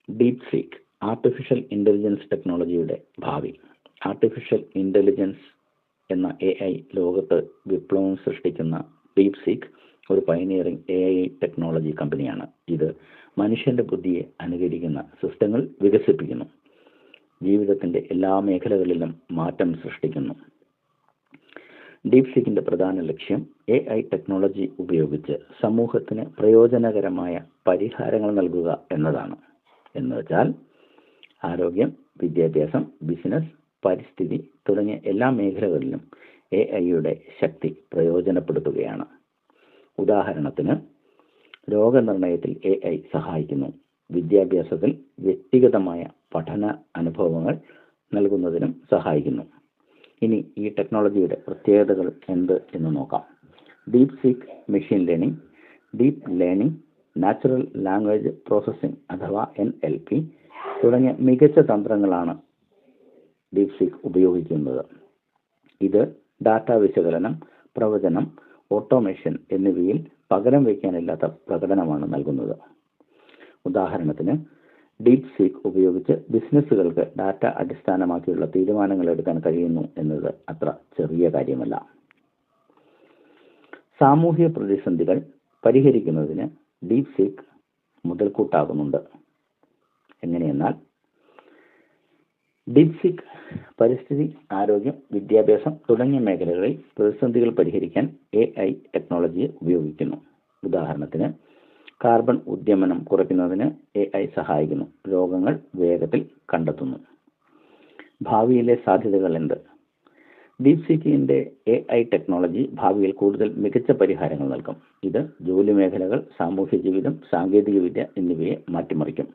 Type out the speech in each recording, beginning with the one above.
Deep seek artificial intelligence ടെക്നോളജിയുടെ ഭാവി. Artificial intelligence എന്ന AI ലോകത്ത് വിപ്ലവം സൃഷ്ടിക്കുന്ന ഡീപ് സീക്ക് ഒരു പയനിയറിംഗ് AI ടെക്നോളജി കമ്പനിയാണ്. ഇത് മനുഷ്യന്റെ ബുദ്ധിയെ അനുകരിക്കുന്ന സിസ്റ്റങ്ങൾ വികസിപ്പിക്കുന്നു, ജീവിതത്തിന്റെ എല്ലാ മേഖലകളിലും മാറ്റം സൃഷ്ടിക്കുന്നു. ഡീപ് സീക്കിന്റെ പ്രധാന ലക്ഷ്യം AI ടെക്നോളജി ഉപയോഗിച്ച് സമൂഹത്തിന് പ്രയോജനകരമായ പരിഹാരങ്ങൾ നൽകുക എന്നതാണ്. എന്നുവെച്ചാൽ ആരോഗ്യം, വിദ്യാഭ്യാസം, ബിസിനസ്, പരിസ്ഥിതി തുടങ്ങിയ എല്ലാ മേഖലകളിലും AIയുടെ ശക്തി പ്രയോജനപ്പെടുത്തുകയാണ്. ഉദാഹരണത്തിന്, രോഗനിർണയത്തിൽ AI സഹായിക്കുന്നു, വിദ്യാഭ്യാസത്തിൽ വ്യക്തിഗതമായ പഠന അനുഭവങ്ങൾ നൽകുന്നതിനും സഹായിക്കുന്നു. ഇനി ഈ ടെക്നോളജിയുടെ പ്രത്യേകതകൾ എന്ത് എന്ന് നോക്കാം. Deep seek machine learning, deep learning, natural language processing അഥവാ NLP തുടങ്ങിയ മികച്ച തന്ത്രങ്ങളാണ് ഡീപ് സീക്ക് ഉപയോഗിക്കുന്നത്. ഇത് ഡാറ്റ വിശകലനം, പ്രവചനം, ഓട്ടോമേഷൻ എന്നിവയിൽ പകരം വയ്ക്കാനില്ലാത്ത പ്രകടനമാണ് നൽകുന്നത്. ഉദാഹരണത്തിന്, ഡീപ് സീക്ക് ഉപയോഗിച്ച് ബിസിനസ്സുകൾക്ക് ഡാറ്റ അടിസ്ഥാനമാക്കിയുള്ള തീരുമാനങ്ങൾ എടുക്കാൻ കഴിയുന്നു എന്നത് അത്ര ചെറിയ കാര്യമല്ല. സാമൂഹ്യ പ്രതിസന്ധികൾ പരിഹരിക്കുന്നതിന് ഡീപ് സീക്ക് മുതൽക്കൂട്ടാകുന്നുണ്ട്. എങ്ങനെയെന്നാൽ, ഡീപ് സീക്ക് പരിസ്ഥിതി, ആരോഗ്യം, വിദ്യാഭ്യാസം തുടങ്ങിയ മേഖലകളിൽ പ്രതിസന്ധികൾ പരിഹരിക്കാൻ AI ടെക്നോളജിയെ ഉപയോഗിക്കുന്നു. ഉദാഹരണത്തിന്, കാർബൺ ഉദ്വമനം കുറയ്ക്കുന്നതിന് AI സഹായിക്കുന്നു, രോഗങ്ങൾ വേഗത്തിൽ കണ്ടെത്തുന്നു. ഭാവിയിലെ സാധ്യതകൾ എന്ത്? ഡീപ് സീക്കിന്റെ AI ടെക്നോളജി ഭാവിയിൽ കൂടുതൽ മികച്ച പരിഹാരങ്ങൾ നൽകും. ഇത് ജോലി മേഖലകൾ, സാമൂഹ്യ ജീവിതം, സാങ്കേതികവിദ്യ എന്നിവയെ മാറ്റിമറിക്കും.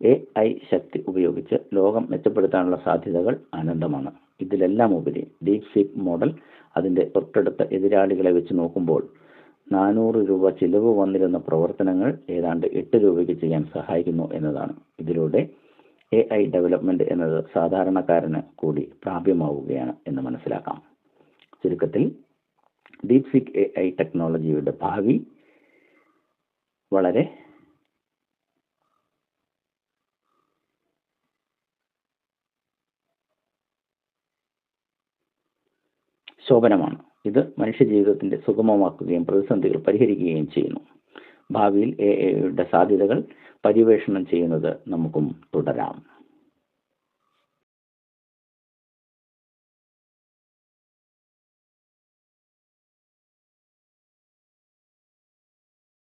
AI ശക്തി ഉപയോഗിച്ച് ലോകം മെച്ചപ്പെടുത്താനുള്ള സാധ്യതകൾ അനന്തമാണ്. ഇതിലെല്ലാം ഉപരി ഡീപ് സീക്ക് മോഡൽ അതിന്റെ തൊട്ടടുത്ത എതിരാളികളെ വെച്ച് നോക്കുമ്പോൾ 400 രൂപ ചിലവ് വന്നിരുന്ന പ്രവർത്തനങ്ങൾ ഏതാണ്ട് 8 രൂപയ്ക്ക് ചെയ്യാൻ സഹായിക്കുന്നു എന്നതാണ്. ഇതിലൂടെ AI ഡെവലപ്മെന്റ് എന്നത് സാധാരണക്കാരന് കൂടി പ്രാപ്യമാവുകയാണ് എന്ന് മനസ്സിലാക്കാം. ചുരുക്കത്തിൽ, ഡീപ് സീക്ക് AI ടെക്നോളജിയുടെ ഭാവി വളരെ ശോഭനമാണ്. ഇത് മനുഷ്യജീവിതത്തിന്റെ സുഗമമാക്കുകയും പ്രതിസന്ധികൾ പരിഹരിക്കുകയും ചെയ്യുന്നു. ഭാവിയിൽ AIയുടെ സാധ്യതകൾ പര്യവേഷണം ചെയ്യുന്നത് നമുക്കും തുടരാം.